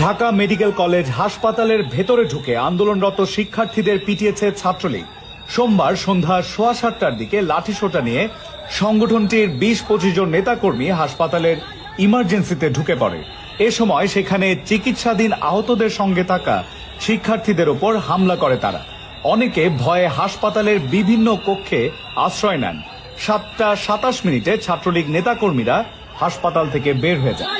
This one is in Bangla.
ঢাকা মেডিকেল কলেজ হাসপাতালের ভেতরে ঢুকে আন্দোলনরত শিক্ষার্থীদের পিটিয়েছে ছাত্রলীগ। সোমবার সন্ধ্যা 7:15টার দিকে লাঠিসোঁটা নিয়ে সংগঠনটির 20-25 জন নেতাকর্মী হাসপাতালের ইমার্জেন্সিতে ঢুকে পড়ে। এ সময় সেখানে চিকিৎসাধীন আহতদের সঙ্গে থাকা শিক্ষার্থীদের ওপর হামলা করে তারা। অনেকে ভয়ে হাসপাতালের বিভিন্ন কক্ষে আশ্রয় নেন। 7টা 27 মিনিটে ছাত্রলীগ নেতাকর্মীরা হাসপাতাল থেকে বের হয়ে যায়।